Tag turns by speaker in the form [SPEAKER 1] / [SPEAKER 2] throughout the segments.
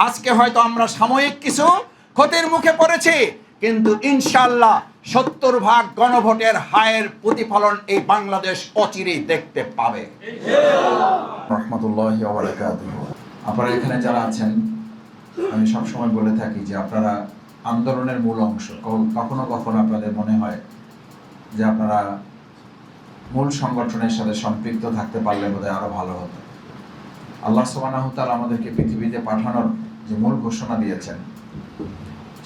[SPEAKER 1] আজকে হয়তো আমরা সাময়িক কিছু ক্ষতির মুখে পড়েছি, কিন্তু ইনশাআল্লাহ 70% গণভোটের হায়ের প্রতিফলন এই বাংলাদেশ অচিরেই দেখতে পাবে। রহমতুল্লাহি ওয়া বারাকাতুহু। আপনারা এখানে যারা আছেন, আমি সবসময় বলে থাকি যে আপনারা আন্দোলনের মূল অংশ। কখনো কখনো আপনাদের মনে হয় যে আপনারা মূল সংগঠনের সাথে সম্পৃক্ত থাকতে পারলে বোধহয় আরো ভালো হতো। আল্লাহ সুবহানাহু ওয়া তাআলা আমাদেরকে পৃথিবীতে পাঠানোর যে মূল ঘোষণা দিয়েছেন,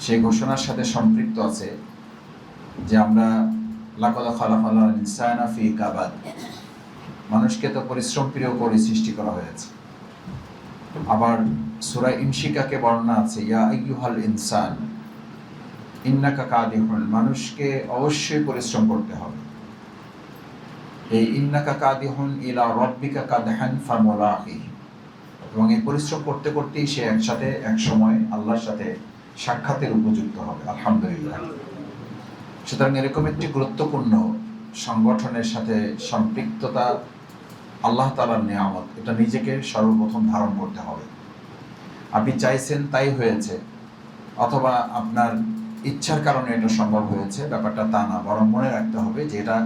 [SPEAKER 1] সেই ঘোষণার সাথে সম্পৃক্ত আছে যে আমরা লাকাদ খালাকনাল ইনসানা ফি কাবাদ, মানুষকে তো পরিশ্রম প্রিয় করে সৃষ্টি করা হয়েছে। আবার সূরা ইনশিকাকে বর্ণনা আছে, ইয়া আইয়ুহাল ইনসান ইন্নাকা কাদিহুন, মানুষকে অবশ্যই পরিশ্রম করতে হবে। এই ইন্নাকা কাদিহুন ইলা রাব্বিকা কাদহান ফামুলাকি, এবং এই পরিশ্রম করতে করতেই সে একসাথে এক সময় আল্লাহর সাথে সাক্ষাতের উপযুক্ত হবে। আলহামদুলিল্লাহ। সুতরাং এরকম একটি গুরুত্বপূর্ণ সংগঠনের সাথে সম্পৃক্ততা আল্লাহ তাআলার নিয়ামত, এটা নিজেকে সর্বপ্রথম ধারণ করতে হবে। আপনি চাইছেন তাই হয়েছে, অথবা আপনার ইচ্ছার কারণে এটা সম্ভব হয়েছে, ব্যাপারটা তা না। বরং মনে রাখতে হবে যে এটা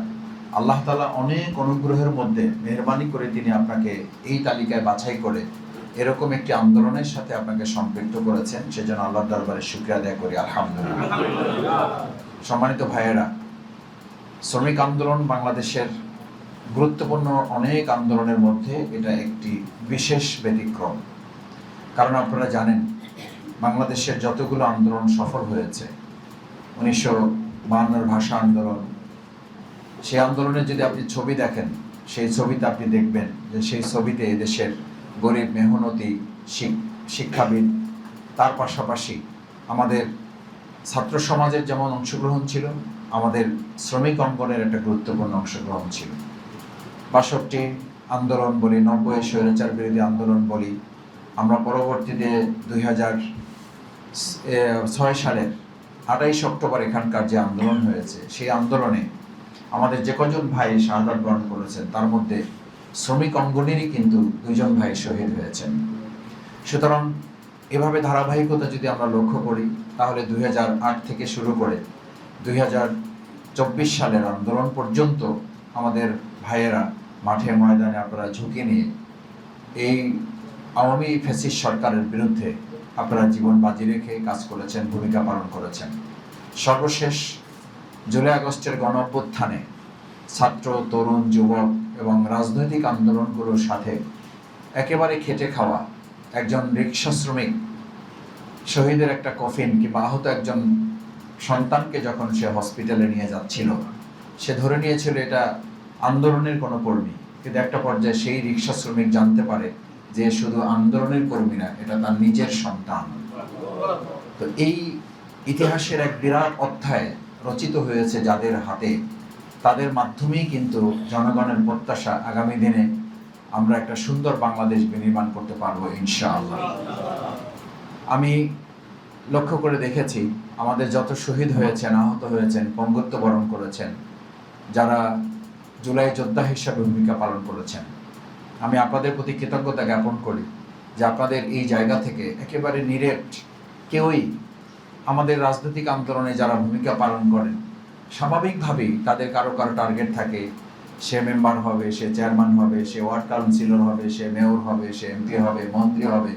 [SPEAKER 1] আল্লাহ তাআলা অনেক অনুগ্রহের মধ্যে মেহেরবানি করে তিনি আপনাকে এই তালিকায় বাছাই করে এরকম একটি আন্দোলনের সাথে আপনাকে সম্পৃক্ত করেছেন। সেজন্য আল্লাহর দরবারে শুকরিয়া আদায় করি, আলহামদুলিল্লাহ। সম্মানিত ভাইয়েরা, শ্রমিক আন্দোলন বাংলাদেশের গুরুত্বপূর্ণ অনেক আন্দোলনের মধ্যে এটা একটি বিশেষ ব্যতিক্রম। কারণ আপনারা জানেন, বাংলাদেশের যতগুলো আন্দোলন সফল হয়েছে, 1952 ভাষা আন্দোলন, সেই আন্দোলনের যদি আপনি ছবি দেখেন, সেই ছবিতে আপনি দেখবেন যে সেই ছবিতে দেশের গরিব মেহনতি শিক্ষাবিদ, তার পাশাপাশি আমাদের ছাত্র সমাজের যেমন অংশগ্রহণ ছিল, আমাদের শ্রমিক অঙ্গনের একটা গুরুত্বপূর্ণ অংশগ্রহণ ছিল। ৬২ আন্দোলন বলি, ৯০ স্বৈরাচার বিরোধী আন্দোলন বলি, আমরা পরবর্তীতে 2006 সালের 28 অক্টোবর এখানকার যে আন্দোলন হয়েছে, সেই আন্দোলনে আমাদের যে কজন ভাই শাহাদাত বরণ করেছেন, তার মধ্যে শ্রমিক অঙ্গনেরই কিন্তু 2 জন ভাই শহীদ হয়েছেন। সুতরাং এভাবে ধারাবাহিকতা যদি আমরা লক্ষ্য করি, তাহলে 2008 থেকে শুরু করে 2024 সালের আন্দোলন পর্যন্ত আমাদের ভাইয়েরা মাঠে ময়দানে আপনারা ঝুঁকি নিয়ে এই আওয়ামী ফ্যাসিস্ট সরকারের বিরুদ্ধে আপনারা জীবন বাজি রেখে কাজ করেছেন, ভূমিকা পালন করেছেন। সর্বশেষ জুলাই আগস্টের গণ অভ্যুত্থানে ছাত্র, তরুণ, যুবক এবং রাজনৈতিক আন্দোলনগুলোর সাথে একেবারে খেটে খাওয়া একজন রিক্সা শ্রমিক শহীদের একটা কফিন কিংবা আহত একজন সন্তানকে যখন সে হসপিটালে নিয়ে যাচ্ছিল, সে ধরে নিয়েছিল এটা আন্দোলনের কোনো কর্মী, কিন্তু একটা পর্যায়ে সেই রিক্সা শ্রমিক জানতে পারে যে শুধু আন্দোলনের কর্মী না, এটা তার নিজের সন্তান। তো এই ইতিহাসের এক বিরাট অধ্যায় রচিত হয়েছে যাদের হাতে, তাদের মাধ্যমেই কিন্তু জনগণের প্রত্যাশা আগামী দিনে আমরা একটা সুন্দর বাংলাদেশ বিনির্মাণ করতে পারবো ইনশাআল্লাহ। আমি লক্ষ্য করে দেখেছি আমাদের যত শহীদ হয়েছেন, আহত হয়েছেন, পঙ্গুত্ব বরণ করেছেন, যারা জুলাই যোদ্ধা হিসাবে ভূমিকা পালন করেছেন, আমি আপনাদের প্রতি কৃতজ্ঞতা জ্ঞাপন করি যে আপনাদের এই জায়গা থেকে একেবারে নিরেট কেউই আমাদের রাজনৈতিক আন্দোলনে যারা ভূমিকা পালন করেন, স্বাভাবিকভাবেই তাদের কারো কারো টার্গেট থাকে, সে মেম্বার হবে, সে চেয়ারম্যান হবে, সে ওয়ার্ড কাউন্সিলর হবে, সে মেয়র হবে, সে এমপি হবে, মন্ত্রী হবে।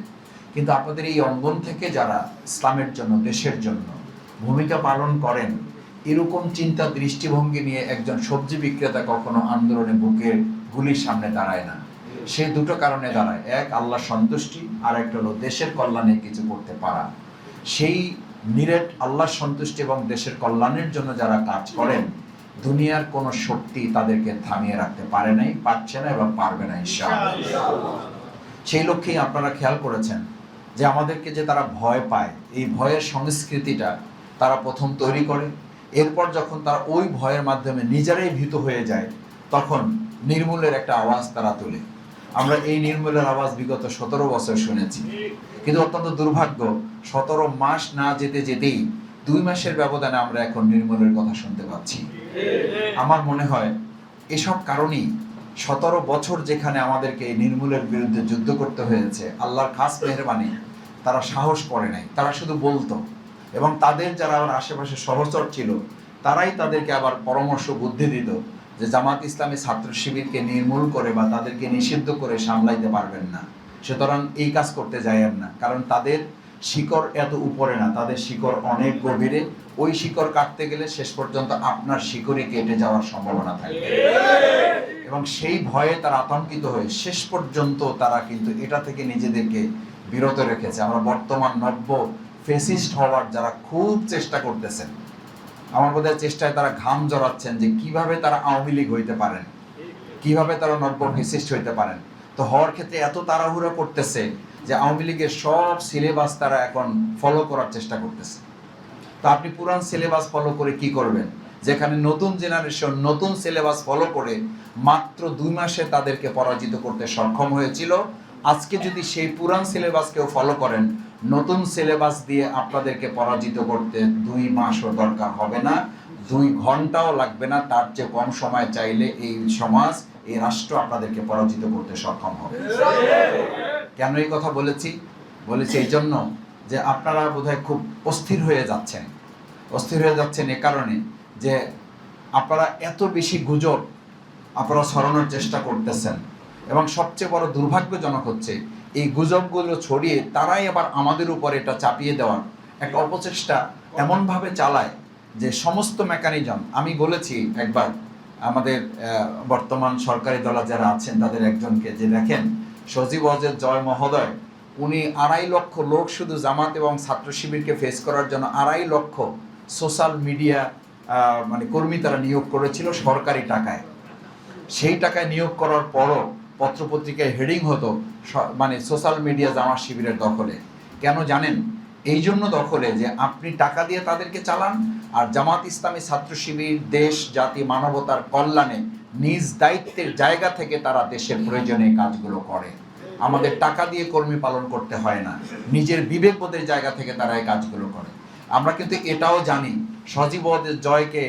[SPEAKER 1] কিন্তু আপনাদের এই অঙ্গন থেকে যারা ইসলামের জন্য, দেশের জন্য ভূমিকা পালন করেন, এরকম চিন্তা দৃষ্টিভঙ্গি নিয়ে একজন সবজি বিক্রেতা কখনো আন্দোলনে বুকের গুলির সামনে দাঁড়ায় না। সে দুটো কারণে দাঁড়ায়, এক আল্লাহ সন্তুষ্টি, আর একটা হলো দেশের কল্যাণে কিছু করতে পারা। সেই নিরেট আল্লাহ সন্তুষ্টি এবং দেশের কল্যাণের জন্য যারা কাজ করেন, দুনিয়ার কোনো শক্তি তাদেরকে থামিয়ে রাখতে পারে নাই, পারছে না এবং পারবে না ইনশাআল্লাহ। সেই লক্ষ্যেই আপনারা খেয়াল করেছেন যে আমাদেরকে যে তারা ভয় পায়, এই ভয়ের সংস্কৃতিটা তারা প্রথম তৈরি করে, এরপর যখন তারা ওই ভয়ের মাধ্যমে নিজেরাই ভীত হয়ে যায়, তখন নির্মূলের একটা আওয়াজ তারা তোলে। আমরা এই নির্মূলের আওয়াজ বিগত 17 বছর শুনেছি, কিন্তু অত্যন্ত দুর্ভাগ্য 17 মাস না যেতে যেতেই 2 মাসের ব্যবধানে আমরা এখন নির্মূলের কথা শুনতে পাচ্ছি। আমার মনে হয় এসব কারণেই 17 বছর যেখানে আমাদেরকে এই নির্মূলের বিরুদ্ধে যুদ্ধ করতে হয়েছে, আল্লাহর খাস মেহেরবানি তারা সাহস করে নাই, তারা শুধু বলতো। এবং তাদের যারা আমার আশেপাশে সহচর ছিল তারাই তাদেরকে আবার পরামর্শ বুদ্ধি দিত যে জামাত ইসলামী ছাত্র শিবিরকে নির্মূল করে বা তাদেরকে নিষিদ্ধ করে সামলাইতে পারবেন না, সুতরাং এই কাজ করতে যাইয়েন না, কারণ তাদের শিকড় এত উপরে না, তাদের শিকড় অনেক গভীরে। ওই শিকড় কাটতে গেলে শেষ পর্যন্ত আপনার শিকড়ে কেটে যাওয়ার সম্ভাবনা থাকবে। এবং সেই ভয়ে তারা আতঙ্কিত হয়ে শেষ পর্যন্ত তারা কিন্তু এটা থেকে নিজেদেরকে বিরত রেখেছে। আমরা বর্তমান নব্য ফেসিস্ট হওয়ার যারা খুব চেষ্টা করতেছেন, আমার বোধহয় চেষ্টায় তারা ঘাম জড়াচ্ছেন যে কিভাবে তারা আওয়ামী লীগ হইতে পারেন, কিভাবে তারা নব্য ফেসিস্ট হইতে পারেন। তো হওয়ার ক্ষেত্রে এত তাড়াহুড়ো করতেছে যে আওয়ামী লীগের সব সিলেবাস তারা এখন ফলো করার চেষ্টা করতেছে। তো আপনি পুরান সিলেবাস ফলো করে কি করবেন, যেখানে নতুন জেনারেশন নতুন সিলেবাস ফলো করে মাত্র 2 মাসে তাদেরকে পরাজিত করতে সক্ষম হয়েছিল। আজকে যদি সেই পুরান সিলেবাসকেও ফলো করেন, নতুন সিলেবাস দিয়ে আপনাদেরকে পরাজিত করতে 2 মাসও দরকার হবে না, 2 ঘন্টাও লাগবে না। তার চেয়ে কম সময় চাইলে এই সমাজ, এই রাষ্ট্র আপনাদেরকে পরাজিত করতে সক্ষম হবে। কেন এই কথা বলেছি এই জন্য যে আপনারা বোধহয় খুব অস্থির হয়ে যাচ্ছেন এ কারণে যে আপনারা এত বেশি গুজব আপনারা ছড়ানোর চেষ্টা করতেছেন। এবং সবচেয়ে বড় দুর্ভাগ্যজনক হচ্ছে এই গুজবগুলো ছড়িয়ে তারাই আবার আমাদের উপর এটা চাপিয়ে দেওয়ার একটা অপচেষ্টা এমনভাবে চালায় যে সমস্ত মেকানিজম, আমি বলেছি একবার আমাদের বর্তমান সরকারি দল যারা আছেন তাদের একজনকে, যে দেখেন সজীব ওয়াজেদ জয় মহোদয় উনি 2.5 লক্ষ লোক শুধু জামাত এবং ছাত্র শিবিরকে ফেস করার জন্য 2.5 লক্ষ সোশ্যাল মিডিয়া মানে কর্মী তারা নিয়োগ করেছিল সরকারি টাকায়। সেই টাকায় নিয়োগ করার পরও পত্রপত্রিকায় হেডিং হতো মানে সোশ্যাল মিডিয়া জামাত শিবিরের দখলে। কেন জানেন? এই জন্য দখলে যে আপনি টাকা দিয়ে তাদেরকে চালান, আর জামাত ইসলামী ছাত্র শিবির দেশ জাতি মানবতার কল্যাণে নিজ দায়িত্বের জায়গা থেকে তারা দেশের প্রয়োজনে কাজগুলো করে। আমাদের টাকা দিয়ে কর্মী পালন করতে হয় না, নিজের বিবেকবোধের জায়গা থেকে তারা এই কাজগুলো করে। আমরা কিন্তু এটাও জানি সজীব ওয়াজেদ জয়কে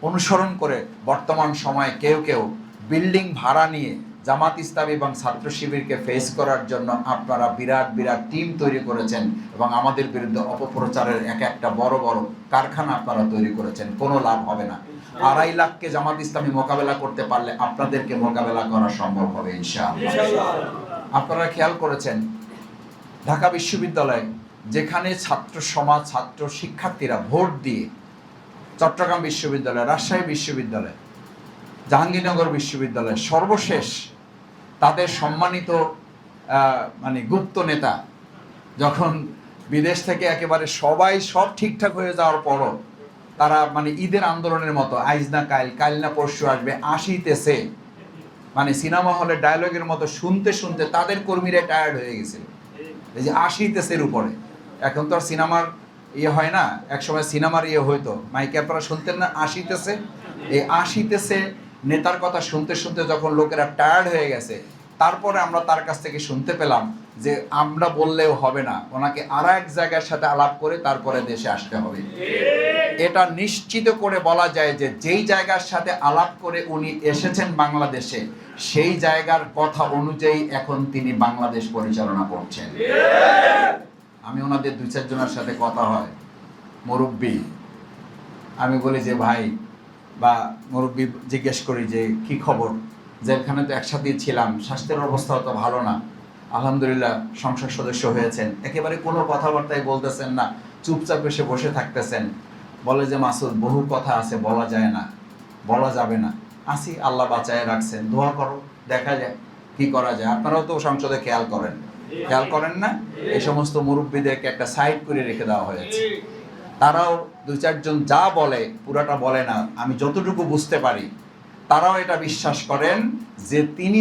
[SPEAKER 1] অনুসরণ করে বর্তমান সময়ে কেউ কেউ বিল্ডিং ভাড়া নিয়ে জামাত ইসলামী এবং ছাত্র শিবিরকে ফেস করার জন্য আপনারা বিরাট বিরাট টিম তৈরি করেছেন এবং আমাদের বিরুদ্ধে অপপ্রচারের একটা বড় বড় কারখানা আপনারা তৈরি করেছেন। কোনো লাভ হবে না। 2.5 লাখকে জামাত ইসলামী মোকাবেলা করতে পারলে আপনাদেরকে মোকাবেলা করা সম্ভব হবে ইনশাআল্লাহ। আপনারা খেয়াল করেছেন ঢাকা বিশ্ববিদ্যালয় যেখানে ছাত্র সমাজ ছাত্র শিক্ষার্থীরা ভোট দিয়ে, চট্টগ্রাম বিশ্ববিদ্যালয়, রাজশাহী বিশ্ববিদ্যালয়, জাহাঙ্গীরনগর বিশ্ববিদ্যালয়, সর্বশেষ তাদের সম্মানিত মানে গুপ্ত নেতা যখন বিদেশ থেকে একেবারে সব ঠিকঠাক হয়ে যাওয়ার পরও তারা মানে ঈদের আন্দোলনের মতো আইজ না কাল না পরশু আসবে আসিতেছে, মানে সিনেমা হলে ডায়লগের মতো শুনতে শুনতে তাদের কর্মীরা টায়ার্ড হয়ে গেছিল। এই যে আসিতেছের উপরে, এখন তো আর সিনেমার হয় না, একসময় সিনেমার হইতো, মাইকে আপনারা শুনতেন না আসিতেছে। এই আসিতেছে নেতার কথা শুনতে শুনতে যখন লোকেরা টায়ার্ড হয়ে গেছে, তারপরে আমরা তার কাছ থেকে শুনতে পেলাম যে আমরা বললেও হবে না, ওনাকে আর এক জায়গার সাথে আলাপ করে তারপরে দেশে আসতে হবে। এটা নিশ্চিত করে বলা যায় যে যেই জায়গার সাথে আলাপ করে উনি এসেছেন বাংলাদেশে, সেই জায়গার কথা অনুযায়ী এখন তিনি বাংলাদেশ পরিচালনা করছেন। আমি ওনাদের 2-4 জনের সাথে কথা হয়, মুরব্বী, আমি বলি যে ভাই বা মুরব্বী জিজ্ঞেস করি যে কি খবর, যে এখানে তো একসাথেই ছিলাম, স্বাস্থ্যের অবস্থাও তো ভালো না, আলহামদুলিল্লাহ সংসদ সদস্য হয়েছেন, একেবারে কোনো কথাবার্তাই বলতেছেন না, চুপচাপ এসে বসে থাকতেছেন। বলে যে মাসুদ বহু কথা আছে, বলা যায় না, বলা যাবে না, আসি আল্লাহ বাঁচায় রাখছেন, দোয়া করো, দেখা যায় কি করা যায়। আপনারাও তো সংসদে খেয়াল করেন না? এই সমস্ত মুরব্বীদেরকে একটা সাইড করে রেখে দেওয়া হয়েছে। তারাও 2-4 জন যা বলে পুরাটা বলে না, আমি যতটুকু বুঝতে পারি তারাও এটা বিশ্বাস করেন যে তিনি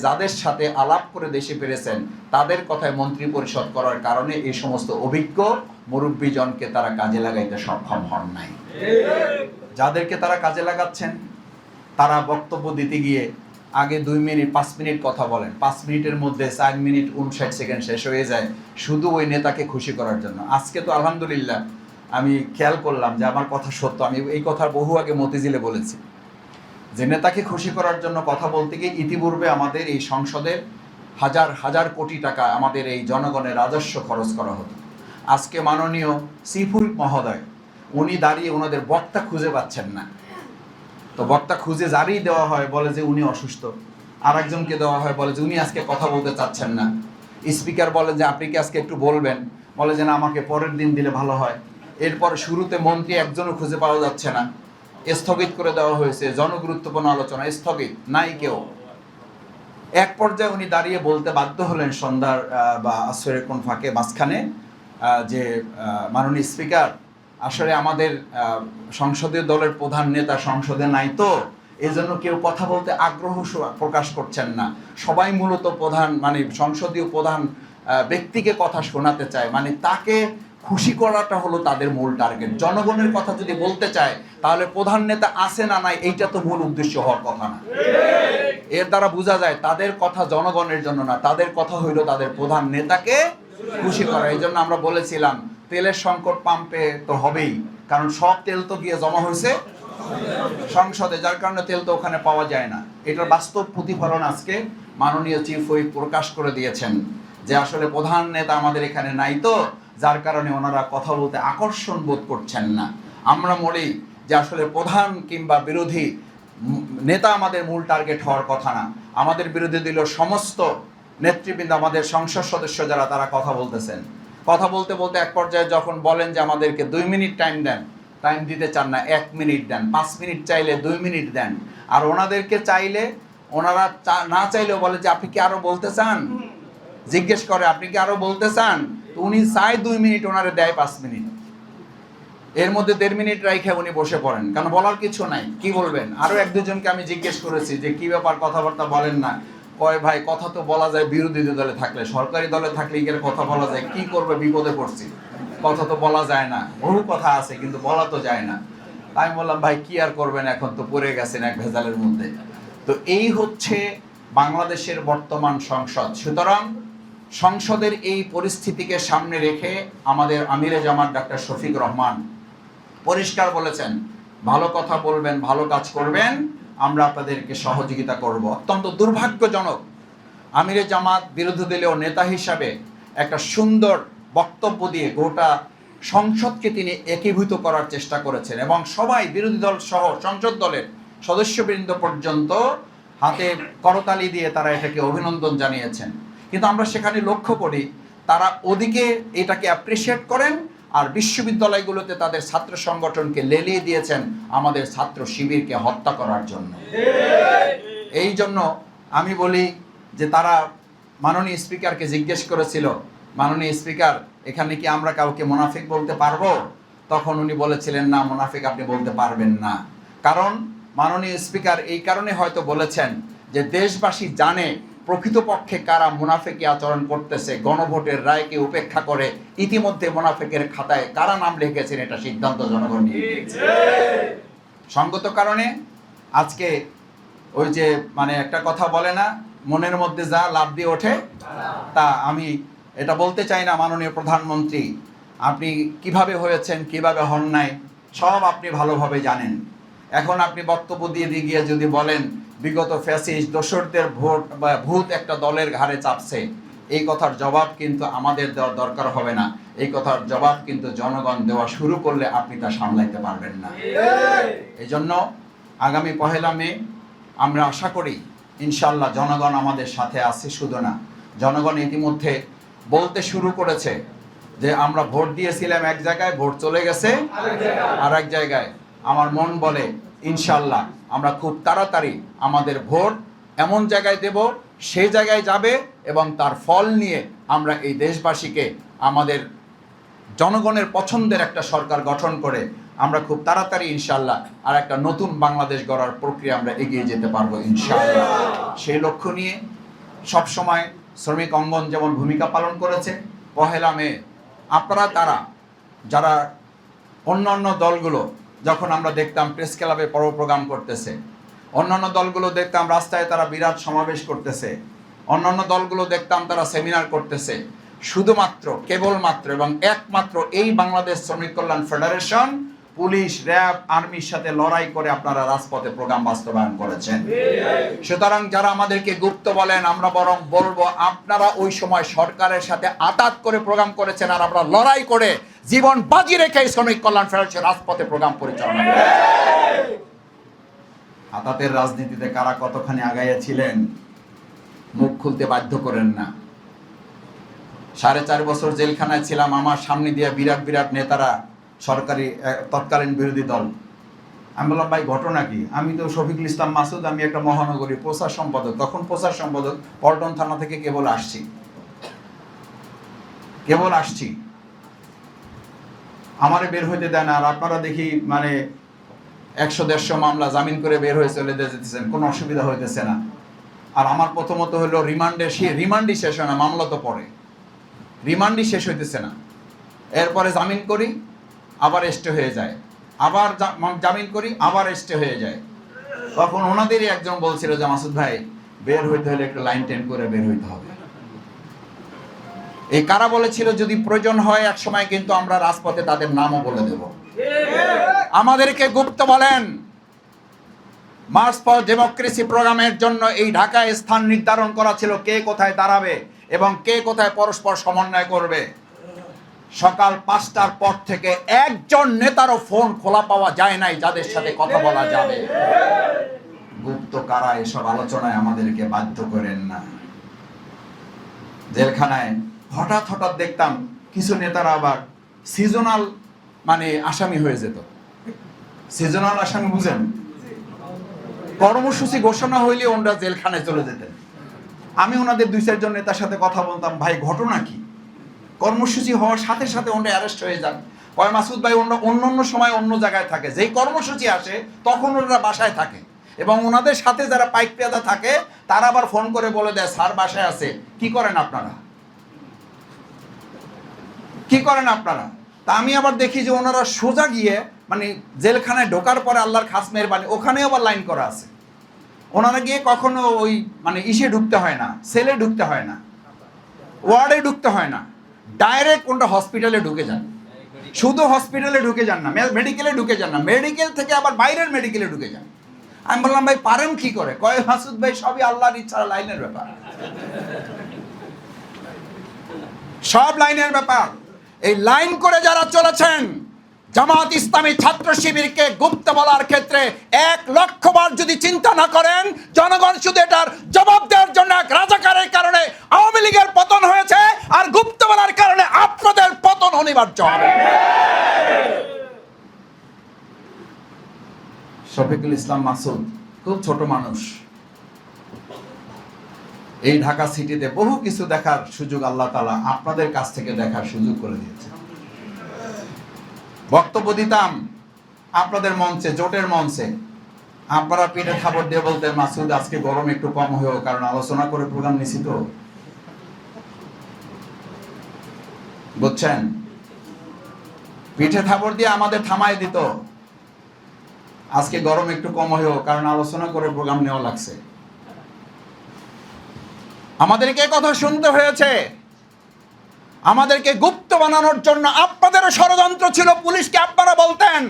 [SPEAKER 1] যাদের সাথে আলাপ করে দেশে ফিরেছেন তাদের কথায় মন্ত্রী পরিষদ করার কারণে এই সমস্ত অভিজ্ঞ মুরব্বীজনকে তারা কাজে লাগাইতে সক্ষম হন নাই। যাদেরকে তারা কাজে লাগাচ্ছেন তারা বক্তব্য দিতে গিয়ে আগে 2 মিনিট 5 মিনিট কথা বলেন, 5 মিনিটের মধ্যে 4 মিনিট 59 সেকেন্ড শেষ হয়ে যায় শুধু ওই নেতাকে খুশি করার জন্য। আজকে তো আলহামদুলিল্লাহ আমি খেয়াল করলাম যে আমার কথা সত্য, আমি এই কথা বহু আগে মতিঝিলে বলেছি যে নেতাকে খুশি করার জন্য কথা বলতে গিয়ে ইতিপূর্বে আমাদের এই সংসদের হাজার হাজার কোটি টাকা আমাদের এই জনগণের রাজস্ব খরচ করা হতো। আজকে মাননীয় চিফ হুইপ মহোদয় উনি দাঁড়িয়ে ওনাদের বক্তা খুঁজে পাচ্ছেন না, তো বক্তা খুঁজে যারই দেওয়া হয় বলে যে উনি অসুস্থ, আর একজনকে দেওয়া হয় বলে যে উনি আজকে কথা বলতে চাচ্ছেন না। স্পিকার বলে যে আপনি কি আজকে একটু বলবেন, বলে যে না আমাকে পরের দিন দিলে ভালো হয়। এরপর শুরুতে মন্ত্রী একজনও খুঁজে পাওয়া যাচ্ছে না, স্থগিত করে দেওয়া হয়েছে, জনগুরুত্বপূর্ণ আলোচনা স্থগিত, নাই কেউ। এক পর্যায়ে উনি দাঁড়িয়ে বলতে বাধ্য হলেন সন্ধ্যার বা আসরের কোন ফাঁকে মাঝখানে যে মাননীয় স্পিকার, আসলে আমাদের সংসদীয় দলের প্রধান নেতা সংসদে নাই, তো এই জন্য কেউ কথা বলতে আগ্রহ প্রকাশ করছেন না। সবাই মূলত প্রধান মানে সংসদীয় প্রধান ব্যক্তিকে কথা শোনাতে চায়, মানে তাকে খুশি করাটা হলো তাদের মূল টার্গেট। জনগণের কথা যদি বলতে চায় তাহলে প্রধান নেতা আছে না নাই এইটা তো মূল উদ্দেশ্য হওয়ার কথা না। এর দ্বারা বোঝা যায় তাদের কথা জনগণের জন্য না, তাদের কথা হইলো তাদের প্রধান নেতাকে খুশি করা। এই জন্য আমরা বলেছিলাম তেলের সংকট পাম্পে তো হবেই, কারণ সব তেল তো গিয়ে জমা হয়েছে সংসদে, যার কারণে তেল তো ওখানে পাওয়া যায় না। এটার বাস্তব প্রতিফলন আজকে মাননীয় চিফ হুইপ প্রকাশ করে দিয়েছেন যে আসলে প্রধান নেতা আমাদের এখানে নাই, তো যার কারণে ওনারা কথা বলতে আকর্ষণ বোধ করছেন না। আমরা বলি যে আসলে প্রধান কিংবা বিরোধী নেতা আমাদের মূল টার্গেট হওয়ার কথা না, আমাদের বিরোধী দলীয় সমস্ত নেতৃবৃন্দ, আমাদের সংসদ সদস্য যারা তারা কথা বলতেছেন। কথা বলতে বলতে এক পর্যায়ে যখন বলেন যে আমাদেরকে 2 মিনিট টাইম দেন, টাইম দিতে চান না, 1 মিনিট দেন, 5 মিনিট চাইলে 2 মিনিট দেন, আর ওনাদেরকে চাইলে ওনারা না চাইলেও বলে যে আপনি কি আরো বলতে চান, জিজ্ঞেস করে আপনি কি আরো বলতে চান, তো উনি চায় 2 মিনিট, ওনারে দেয় 5 মিনিট, এর মধ্যে 1.5 মিনিট রাইখে উনি বসে পড়েন, কারণ বলার কিছু নাই, কি বলবেন। আরো 1-2 জনকে আমি জিজ্ঞেস করেছি যে কি ব্যাপার, কথাবার্তা বলেন না, কয় ভাই কথা তো বলা যায় বিরোধী দলে থাকলে, সরকারি দলে থাকলে এর কথা বলা যায়, কি করবে বিপদে পড়ছি, কথা তো বলা যায় না, বহু কথা আছে কিন্তু বলা তো যায় না। আমি বললাম ভাই কি আর করবেন, এখন তো পড়ে গেছেন এক ভেজালের মধ্যে। তো এই হচ্ছে বাংলাদেশের বর্তমান সংসদ। সুতরাং সংসদের এই পরিস্থিতিকে সামনে রেখে আমাদের আমিরে জামাত ডাক্তার শফিক রহমান পরিষ্কার বলেছেন, ভালো কথা বলবেন, ভালো কাজ করবেন, আমরা আপনাদেরকে সহযোগিতা করব। অত্যন্ত দুর্ভাগ্যজনক, আমিরে জামাত বিরোধী দলীয় নেতা হিসাবে একটা সুন্দর বক্তব্য দিয়ে গোটা সংসদকে তিনি একীভূত করার চেষ্টা করেছেন, এবং সবাই বিরোধী দল সহ সংসদ দলের সদস্যবৃন্দ পর্যন্ত হাতে করতালি দিয়ে তারা এটাকে অভিনন্দন জানিয়েছেন। কিন্তু আমরা সেখানে লক্ষ্য করি তারা ওদিকে এটাকে অ্যাপ্রিসিয়েট করেন, আর বিশ্ববিদ্যালয়গুলোতে তাদের ছাত্র সংগঠনকে লেলিয়ে দিয়েছেন আমাদের ছাত্র শিবিরকে হত্যা করার জন্য। এই জন্য আমি বলি যে তারা মাননীয় স্পিকারকে জিজ্ঞেস করেছিল, মাননীয় স্পিকার এখানে কি আমরা কাউকে মুনাফিক বলতে পারবো? তখন উনি বলেছিলেন না, মুনাফিক আপনি বলতে পারবেন না। কারণ মাননীয় স্পিকার এই কারণে হয়তো বলেছেন যে দেশবাসী জানে প্রকৃতপক্ষে কারা মুনাফিকি আচরণ করতেছে, গণভোটের রায়কে উপেক্ষা করে ইতিমধ্যে মুনাফিকের খাতায় কারা নাম লিখেছেন এটা সিদ্ধান্ত জনগণ নিয়ে নিয়েছে। সঙ্গত কারণে আজকে ওই যে মানে একটা কথা বলে না, মনের মধ্যে যা লাভ দিয়ে ওঠে তা। আমি এটা বলতে চাই না মাননীয় প্রধানমন্ত্রী আপনি কিভাবে হয়েছেন কিভাবে হন নাই সব আপনি ভালোভাবে জানেন। এখন আপনি বক্তব্য দিয়ে গিয়ে যদি বলেন বিগত ফ্যাসিস্ট দোসরদের ভূত একটা দলের ঘাড়ে চাপছে, এই কথার জবাব কিন্তু আমাদের দেওয়ার দরকার হবে না, এই কথার জবাব কিন্তু জনগণ দেওয়া শুরু করলে আপনি তা সামলাইতে পারবেন না। এই জন্য আগামী 1 মে আমরা আশা করি ইনশাল্লাহ জনগণ আমাদের সাথে আছে। শুধু না, জনগণ ইতিমধ্যে বলতে শুরু করেছে যে আমরা ভোট দিয়েছিলাম এক জায়গায়, ভোট চলে গেছে আর এক জায়গায়। আমার মন বলে ইনশাল্লাহ আমরা খুব তাড়াতাড়ি আমাদের ভোট এমন জায়গায় দেব, সেই জায়গায় যাবে এবং তার ফল নিয়ে আমরা এই দেশবাসীকে আমাদের জনগণের পছন্দের একটা সরকার গঠন করে আমরা খুব তাড়াতাড়ি ইনশাল্লাহ আর একটা নতুন বাংলাদেশ গড়ার প্রক্রিয়া আমরা এগিয়ে যেতে পারবো ইনশাল্লাহ। সেই লক্ষ্য নিয়ে সবসময় শ্রমিক অঙ্গন যেমন ভূমিকা পালন করেছে, 1 মে আপনারা তারা যারা অন্যান্য দলগুলো যখন আমরা দেখতাম প্রেস ক্লাবে প্রোগ্রাম করতেছে, অন্যান্য দলগুলো দেখতাম রাস্তায় তারা বিরাট সমাবেশ করতেছে, অন্যান্য দলগুলো দেখতাম তারা সেমিনার করতেছে, শুধুমাত্র কেবলমাত্র এবং একমাত্র এই বাংলাদেশ শ্রমিক কল্যাণ ফেডারেশন পুলিশ, র্যাব, আর্মির সাথে লড়াই করে আপনারা রাজপথে প্রোগ্রাম বাস্তবায়ন করেছেন। সুতরাং যারা আমাদেরকে গুপ্ত বলেন, আমরা বরং বলবো আপনারা ওই সময় সরকারের সাথে আতাত করে প্রোগ্রাম করেছেন, আর আমরা লড়াই করে জীবন বাজি রেখে শ্রমিক কল্যাণ ফেডারেশন রাজপথে প্রোগ্রাম পরিচালনা করেছি। আতাতের রাজনীতিতে কারা কতখানি আগাইয়াছিলেন মুখ খুলতে বাধ্য করেন না। 4.5 বছর জেলখানায় ছিলাম, আমার সামনে দিয়ে বিরাট বিরাট নেতারা, সরকারি তৎকালীন বিরোধী দল। আমি বললাম, ভাই ঘটনা কি? আমি তো শফিকুল ইসলাম মাসুদ, আমি একটা মহানগরী প্রচার সম্পাদক, তখন প্রচার সম্পাদক, পল্টন থানা থেকে কেবল আসছি, আমারে বের হইতে দেয় না। আর আপনারা দেখি মানে 100-150 মামলা জামিন করে বের হয়ে চলে যেতেছেন, কোনো অসুবিধা হইতেছে না। আর আমার প্রথমত হলো রিমান্ডই শেষ হয় না, মামলা তো পরে, রিমান্ডই শেষ হইতেছে না। এরপরে জামিন করি, আবার স্টে হয়ে যায়, আবার জামিন করি, আবার স্টে হয়ে যায়। তখন ওনাদেরই একজন বলছিল যে, মাসুদ ভাই বের হইতে হলে একটু লাইন টেন করে বের হইতে হবে। এই কারা বলেছিল যদি প্রয়োজন হয় এক সময় কিন্তু আমরা রাজপথে তাদের নামও বলে দেব। আমাদেরকে গুপ্ত বলেন। মার্চ ফর ডেমোক্রেসি প্রোগ্রামের জন্য এই ঢাকায় স্থান নির্ধারণ করা ছিল, কে কোথায় দাঁড়াবে এবং কে কোথায় পরস্পর সমন্বয় করবে। সকাল 5টার পর থেকে একজন নেতারও ফোন খোলা পাওয়া যায় নাই যাদের সাথে কথা বলা যাবে। গুপ্ত কারা, এসব আলোচনায় আমাদেরকে বাধ্য করেন না। জেলখানায় হঠাৎ দেখতাম কিছু নেতারা আবার সিজনাল মানে আসামি হয়ে যেত। সিজনাল আসামি বুঝেন? কর্মসূচি ঘোষণা হইলে ওনারা জেলখানায় চলে যেতেন। আমি ওনাদের 2-4 জন নেতার সাথে কথা বলতাম, ভাই ঘটনা কি? কর্মসূচি হওয়ার সাথে সাথে ওনারা অ্যারেস্ট হয়ে যান। কয় মাসুদ ভাই ওনারা অন্য সময় অন্য জায়গায় থাকে, যেই কর্মসূচি আসে তখন ওনারা বাসায় থাকে, এবং ওনাদের সাথে যারা পাইক পেয়াদা থাকে তারা আবার ফোন করে বলে দেয় স্যার বাসায় আছে। কি করেন আপনারা? তা আমি আবার দেখি যে ওনারা সোজা গিয়ে মানে জেলখানায় ঢোকার পরে আল্লাহর খাস মেহরবানি ওখানে আবার লাইন করা আছে। ওনারা গিয়ে কখনো ওই মানে ঢুকতে হয় না, সেলে ঢুকতে হয় না, ওয়ার্ডে ঢুকতে হয় না, ডাইরেক্ট কোনটা হসপিটালে ঢুকে যান। শুধু হসপিটালে ঢুকে যান না, মেডিকেলে ঢুকে যান না, মেডিকেল থেকে আবার বাইরের মেডিকেলে ঢুকে যান। আমি বললাম, ভাই পারেন কি করে? কয় মাসুদ ভাই সবই আল্লাহর ইচ্ছা, লাইনের ব্যাপার, সব লাইনের ব্যাপার। এই লাইন করে যারা চলেছেন, জামাত ইসলামী ছাত্র শিবিরকে গুপ্ত বলার ক্ষেত্রে 1 লক্ষ বার যদি চিন্তা না করেন, জনগণ শুধু এটার জবাব দেওয়ার জন্য এক রাজাকারের কারণে আওয়ামী লীগের পতন হয়েছে, আর গুপ্ত বলার কারণে আপনাদের পতন অনিবার্য হবে। শফিকুল ইসলাম মাসুদ খুব ছোট মানুষ, এই ঢাকা সিটিতে বহু কিছু দেখার সুযোগ আল্লাহ তাআলা আপনাদের কাছ থেকে দেখার সুযোগ করে দিয়েছে। বক্তব্য দিতাম আপনাদের মঞ্চে, জোটের মঞ্চে, আপনারা পিঠে থাপড় দিয়ে বলতেন মাসুদ আজকে গরম একটু কম হয়েও, কারণ আলোচনা করে প্রোগ্রাম নিছি তো, বুঝছেন? পিঠে থাপড় দিয়ে আমাদের থামাই দিত, আজকে গরম একটু কম হয়েও, কারণ আলোচনা করে প্রোগ্রাম নেওয়া লাগছে। আমাদেরকে কথা শুনতে হয়েছে। আমাদেরকে গুপ্ত বানানোর জন্য আপনাদেরও ষড়যন্ত্র ছিল। পুলিশকে আপনারা বলতেন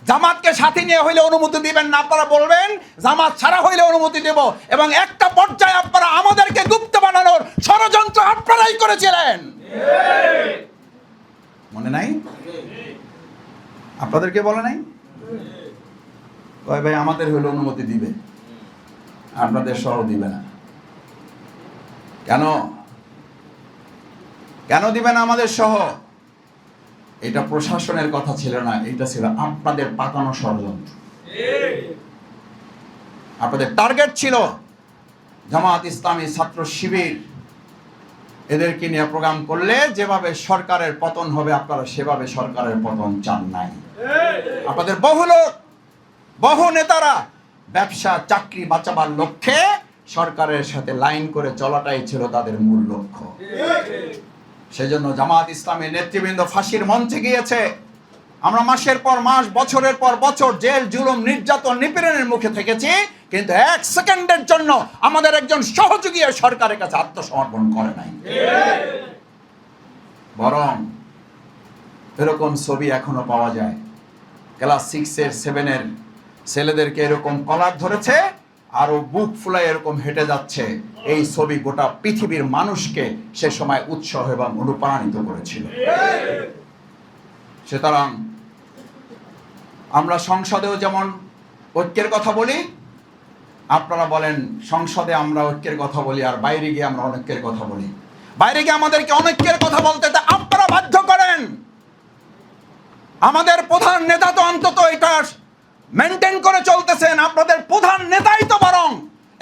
[SPEAKER 1] জামাতকে সাথে নিয়ে হইলে অনুমতি দিবেন না, আপনারা বলবেন জামাত ছাড়া হইলে অনুমতি দেব, এবং একটা পর্যায়ে আপনারা আমাদেরকে গুপ্ত বানানোর ষড়যন্ত্র আপনারাই করেছিলেন। মনে নাই? আপনাদেরকে বলে নাই? ভাই আমাদের হইলে অনুমতি দিবে, আপনাদের সহ দিবে না। কেন দিবে না আমাদের সহ? এটা প্রশাসনের কথা ছিল না, এটা ছিল আপনাদের পাকানো ষড়যন্ত্র। আপনাদের টার্গেট ছিল জামাত ইসলামী, ছাত্র শিবির, এদেরকে নিয়ে প্রোগ্রাম করলে যেভাবে সরকারের পতন হবে আপনারা সেভাবে সরকারের পতন চান নাই। আপনাদের বহু নেতারা ব্যবসা চাকরি বাঁচাবার লক্ষ্যে সরকারের সাথে লাইন করে চলাটাই ছিল তাদের মূল লক্ষ্য। সেজন্য জামাত ইসলামের নেতৃবৃন্দ ফাঁসির মঞ্চে গিয়েছে। আমরা মাসের পর মাস, বছরের পর বছর জেল, জুলুম, নির্যাতন, নিপীড়নের মুখে থেকেছি, কিন্তু 1 সেকেন্ডের জন্য আমাদের একজন সহযোগী সরকারের কাছে আত্মসমর্পণ করে নাই। বরং এরকম ছবি এখনো পাওয়া যায়। ক্লাস 6-এর 7-এর ছেলেদেরকে এরকম কলার ধরেছে আর ও বুক ফুলায় এরকম হেঁটে যাচ্ছে, এই ছবি গোটা পৃথিবীর মানুষকে সে সময় উৎসাহ এবং অনুপ্রাণিত করেছিল। সুতরাং আমরা সংসদেও যেমন ঐক্যের কথা বলি, আপনারা বলেন সংসদে আমরা ঐক্যের কথা বলি আর বাইরে গিয়ে আমরা অনৈক্যের কথা বলি। বাইরে গিয়ে আমাদেরকে অনৈক্যের কথা বলতে আপনারা বাধ্য করেন। আমাদের প্রধান নেতা তো অন্তত এটা মেনটেন করে চলতেছেন, আপনাদের প্রধান নেতাই তো বরং,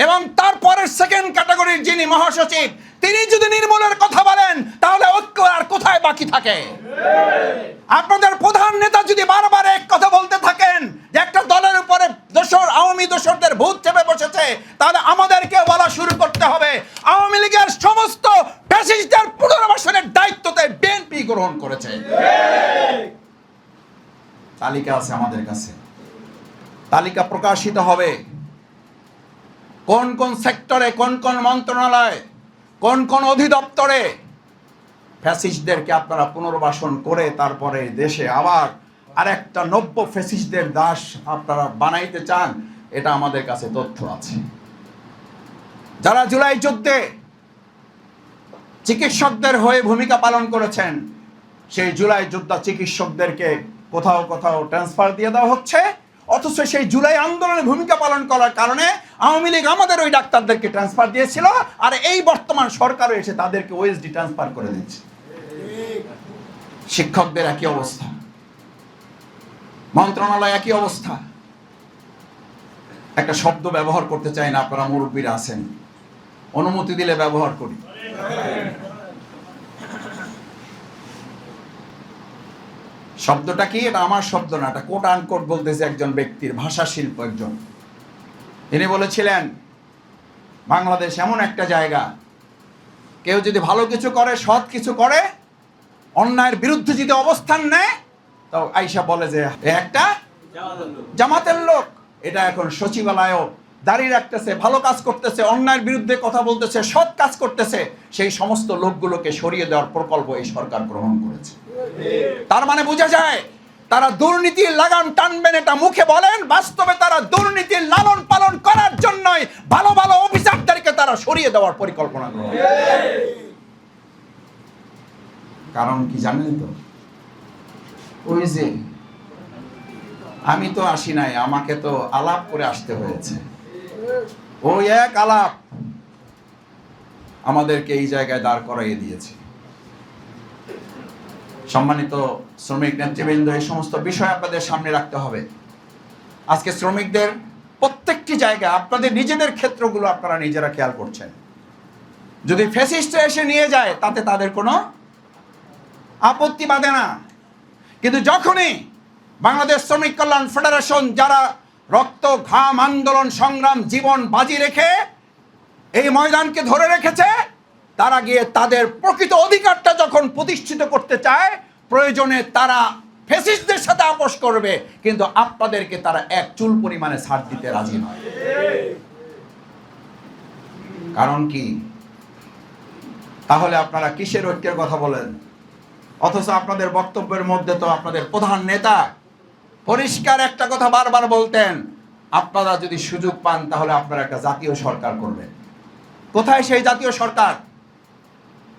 [SPEAKER 1] এবং তারপরের সেকেন্ড ক্যাটাগরির যিনি মহাসচিব তিনি যদি নির্মূলের কথা বলেন তাহলে ঐক্য আর কোথায় বাকি থাকে? আপনাদের প্রধান নেতা যদি বারবার এক কথা বলতে থাকেন যে একটা দলের উপরে দোসর আওয়ামী দোসরদের ভূত চেপে বসেছে, তাহলে আমাদেরকে বলা শুরু করতে হবে আওয়ামী লীগের সমস্ত ফ্যাসিস্টদের পুনর্বাসনের দায়িত্বতে বিএনপি গ্রহণ করেছে। তালিকা আছে আমাদের কাছে, তালিকা প্রকাশিত হবে কোন কোন সেক্টরে, কোন কোন মন্ত্রণালয়, কোন কোন অধিদপ্তরে ফ্যাসিস্টদেরকে আপনারা পুনর্বাসন করে তারপরে দেশে আবার আরেকটা নব্য ফ্যাসিস্টদের দাস আপনারা বানাইতে চান, এটা আমাদের কাছে তথ্য আছে। যারা জুলাই যুদ্ধে চিকিৎসকদের হয়ে ভূমিকা পালন করেছেন, সেই জুলাই যোদ্ধা চিকিৎসকদেরকে কোথাও কোথাও ট্রান্সফার দিয়ে দেওয়া হচ্ছে, অথচ সেই জুলাই আন্দোলনে ভূমিকা পালন করার কারণে আওয়ামী লীগ আমাদের ওই ডাক্তারদেরকে ট্রান্সফার দিয়েছিল, আর এই বর্তমান সরকারও এসে তাদেরকে ওএসডি ট্রান্সফার করে দিচ্ছে। শিক্ষকদের একই অবস্থা, মন্ত্রণালয় একই অবস্থা। একটা শব্দ ব্যবহার করতে চাই না, আপনারা মুরব্বীরা আছেন, অনুমতি দিলে ব্যবহার করি। শব্দটা কি? এটা আমার শব্দ না, এটা কোট আনকোট বলতেছে একজন ব্যক্তির, ভাষা শিল্প একজন। তিনি বলেছিলেন বাংলাদেশ এমন একটা জায়গা, কেউ যদি ভালো কিছু করে, সৎ কিছু করে, অন্যায়ের বিরুদ্ধে যদি অবস্থান নেয়, তো আইসা বলে যে একটা জামাতের লোক। এটা এখন সচিবালয়ও দাঁড়িয়ে রাখতেছে, ভালো কাজ করতেছে, অন্যায়ের বিরুদ্ধে কথা বলতেছে, সৎ কাজ করতেছে, সেই সমস্ত লোকগুলোকে সরিয়ে দেওয়ার প্রকল্প এই সরকার গ্রহণ করেছে। তার মানে বোঝা যায় তারা দুর্নীতির লাগাম টানবেন এটা মুখে বলেন, বাস্তবে তারা দুর্নীতির লালন পালন করার জন্যই ভালো ভালো অফিসারদেরকে তারা সরিয়ে দেওয়ার পরিকল্পনা গ্রহণ। কারণ কি জানেন তো? ওই যে আমি তো আসি নাই, আমাকে তো আলাপ করে আসতে হয়েছে। ওই এক আলাপ আমাদেরকে এই জায়গায় দাঁড় করাইয়ে দিয়েছে। সম্মানিত শ্রমিক নেতৃবৃন্দ, এই সমস্ত বিষয় আপনাদের সামনে রাখতে হবে। আজকে শ্রমিকদের প্রত্যেকটি জায়গায় আপনাদের নিজেদের ক্ষেত্রগুলো আপনারা নিজেরা খেয়াল করছেন। যদি ফ্যাসিস্ট এসে নিয়ে যায় তাতে তাদের কোনো আপত্তি বাধে না, কিন্তু যখনই বাংলাদেশ শ্রমিক কল্যাণ ফেডারেশন যারা রক্ত ঘাম আন্দোলন সংগ্রাম জীবন বাজি রেখে এই ময়দানকে ধরে রেখেছে, তারা গিয়ে তাদের প্রকৃত অধিকারটা যখন প্রতিষ্ঠিত করতে চায়, প্রয়োজনে তারা ফ্যাসিস্টদের সাথে আপোষ করবে, কিন্তু আপনাদেরকে তারা এক চুল পরিমাণে ছাড় দিতে রাজি নয়। কারণ কি? তাহলে আপনারা কিসের ঐক্যের কথা বলেন? অথচ আপনাদের বক্তব্যের মধ্যে তো আপনাদের প্রধান নেতা পরিষ্কার একটা কথা বারবার বলতেন, আপনারা যদি সুযোগ পান তাহলে আপনারা একটা জাতীয় সরকার করবেন। কোথায় সেই জাতীয় সরকার?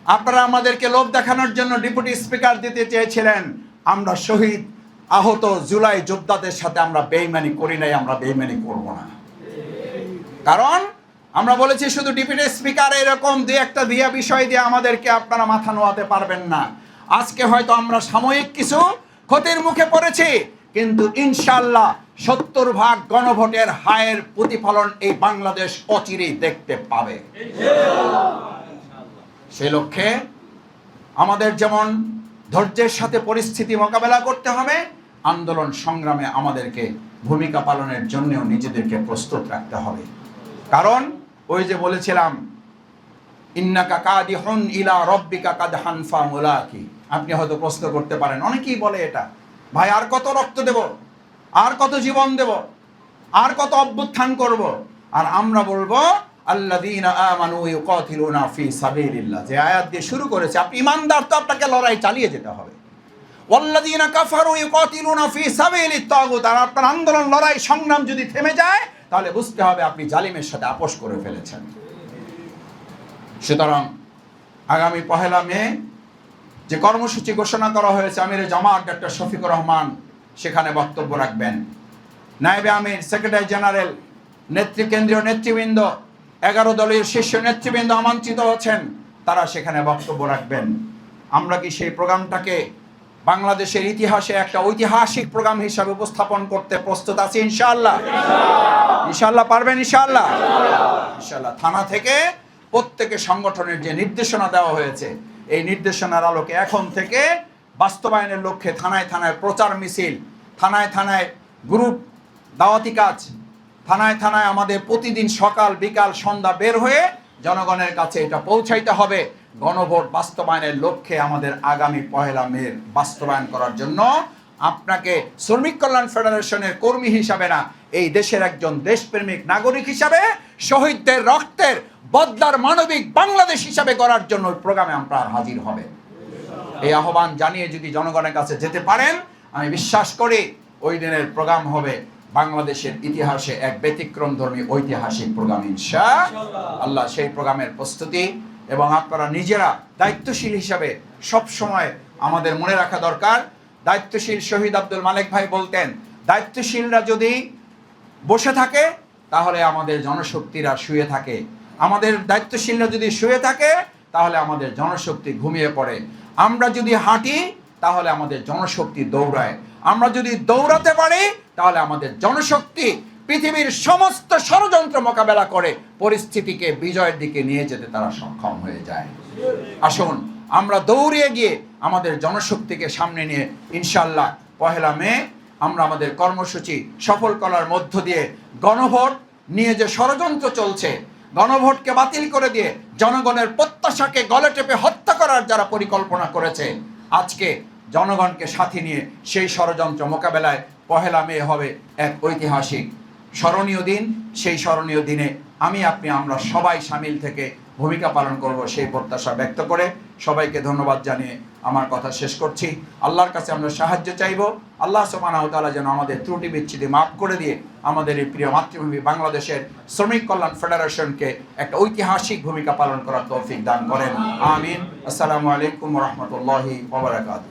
[SPEAKER 1] আপনারা আমাদেরকে লোভ দেখানোর জন্য ডেপুটি স্পিকার দিতে চেয়েছিলেন। আমরা শহীদ আহত জুলাই যোদ্ধাদের সাথে আমরা বেইমানি করি নাই, আমরা বেইমানি করব না। কারণ আমরা বলেছি শুধু ডেপুটি স্পিকার এরকম দুই একটা দিয়া বিষয় দিয়ে আমাদেরকে আপনারা মাথা নোয়াতে পারবেন না। আজকে হয়তো আমরা সাময়িক কিছু ক্ষতির মুখে পড়েছি, কিন্তু ইনশাআল্লাহ 70% গণভোটের হায়ের প্রতিফলন এই বাংলাদেশ অচিরেই দেখতে পাবে। সেই লক্ষ্যে আমাদের যেমন ধৈর্যের সাথে পরিস্থিতি মোকাবেলা করতে হবে, আন্দোলন সংগ্রামে আমাদেরকে ভূমিকা পালনের জন্যও নিজেদেরকে প্রস্তুত রাখতে হবে। কারণ ওই যে বলেছিলাম, ইন্নাকা কাদিহুন ইলা রাব্বিকা কাদহান ফামুলাকি। আপনি হয়তো প্রশ্ন করতে পারেন, অনেকেই বলে এটা, ভাই আর কত রক্ত দেব, আর কত জীবন দেব, আর কত অভ্যুত্থান করব? আর আমরা বলবো আল্লাযীনা আমানু ইউকাতিলুনা ফি সাবিলিল্লাহ। যে আয়াত দিয়ে শুরু করেছে, আপনি ইমানদার তো আপনাকে লড়াই চালিয়ে যেতে হবে। ওয়াল্লাযীনা কাফারু ইউকাতিলুনা ফি সাবিলিত তাগুত। আর আপনার আন্দোলন, লড়াই, সংগ্রাম যদি থেমে যায় তাহলে বুঝতে হবে আপনি জালিমের সাথে আপোষ করে ফেলেছেন। সুতরাং আগামী 1 মে যে কর্মসূচি ঘোষণা করা হয়েছে, আমিরে জামাত ডক্টর শফিকুর রহমান সেখানে বক্তব্য রাখবেন। নায়েবে আমির, সেক্রেটারি জেনারেল, কেন্দ্রীয় নেতৃবৃন্দ, 11 দলীয় শীর্ষ নেতৃবৃন্দ আমন্ত্রিত হচ্ছেন, তারা সেখানে বক্তব্য রাখবেন। আমরা কি সেই প্রোগ্রামটাকে বাংলাদেশের ইতিহাসে একটা ঐতিহাসিক প্রোগ্রাম হিসাবে উপস্থাপন করতে প্রস্তুত আছি? ইনশাআল্লাহ। ইনশাআল্লাহ পারবেন? ইনশাআল্লাহ। ইনশাআল্লাহ। থানা থেকে প্রত্যেকে সংগঠনের যে নির্দেশনা দেওয়া হয়েছে, এই নির্দেশনার আলোকে এখন থেকে বাস্তবায়নের লক্ষ্যে থানায় থানায় প্রচার মিছিল, থানায় থানায় গ্রুপ দাওয়াতি কাজ, থানায় থানায় আমাদের প্রতিদিন সকাল বিকাল সন্ধ্যা বের হয়ে জনগণের কাছে এটা পৌঁছাইতে হবে। গণভোট বাস্তবায়নের লক্ষ্যে আমাদের আগামী 1 মে বাস্তবায়ন করার জন্য আপনাকে শ্রমিক কল্যাণ ফেডারেশনের কর্মী হিসাবে না, এই দেশের একজন দেশপ্রেমিক নাগরিক হিসাবে, শহীদদের রক্তের বদলার মানবিক বাংলাদেশ হিসাবে গড়ার জন্য ওই প্রোগ্রামে আমরা হাজির হবে। এই আহ্বান জানিয়ে যদি জনগণের কাছে যেতে পারেন, আমি বিশ্বাস করি ওই দিনের প্রোগ্রাম হবে বাংলাদেশের ইতিহাসে এক ব্যতিক্রমধর্মী ঐতিহাসিক প্রোগ্রাম ইনশাআল্লাহ। সেই প্রোগ্রামের প্রস্তুতি এবং আপনারা নিজেরা দায়িত্বশীল হিসাবে সব সময় আমাদের মনে রাখা দরকার। দায়িত্বশীল শহীদ আব্দুল মালেক ভাই বলতেন, দায়িত্বশীলরা যদি বসে থাকে তাহলে আমাদের জনশক্তিরা শুয়ে থাকে, আমাদের দায়িত্বশীলরা যদি শুয়ে থাকে তাহলে আমাদের জনশক্তি ঘুমিয়ে পড়ে, আমরা যদি হাঁটি তাহলে আমাদের জনশক্তি দৌড়ায়, আমরা যদি দৌড়াতে পারি তাহলে আমাদের জনশক্তি পৃথিবীর সমস্ত ষড়যন্ত্র মোকাবেলা করে পরিস্থিতিকে বিজয়ের দিকে নিয়ে যেতে তারা সক্ষম হয়ে যায়। আসুন আমরা দৌড়িয়ে গিয়ে আমাদের জনশক্তিকে সামনে নিয়ে ইনশাআল্লাহ 1 মে আমরা আমাদের কর্মসূচি সফল করার মধ্য দিয়ে গণভোট নিয়ে যে ষড়যন্ত্র চলছে, গণভোটকে বাতিল করে দিয়ে জনগণের প্রত্যাশাকে গলে টেপে হত্যা করার যারা পরিকল্পনা করেছে, আজকে জনগণকে সাথে নিয়ে সেই ষড়যন্ত্র মোকাবেলায় 1 মে হবে এক ঐতিহাসিক স্মরণীয় দিন। সেই স্মরণীয় দিনে আমরা সবাই সামিল থেকে ভূমিকা পালন করব, সেই প্রত্যাশা ব্যক্ত করে সবাইকে ধন্যবাদ জানিয়ে আমার কথা শেষ করছি। আল্লাহর কাছে আমরা সাহায্য চাইব। আল্লাহ সুবহানাহু ওয়া তাআলা যেন আমাদের ত্রুটি বিচ্ছুতি মাফ করে দিয়ে আমাদের এই প্রিয় মাতৃভূমি বাংলাদেশের শ্রমিক কল্যাণ ফেডারেশনকে একটা ঐতিহাসিক ভূমিকা পালন করার তৌফিক দান করেন। আমিন। আসসালামু আলাইকুম ওয়া রাহমাতুল্লাহি ওয়া বারাকাতুহু।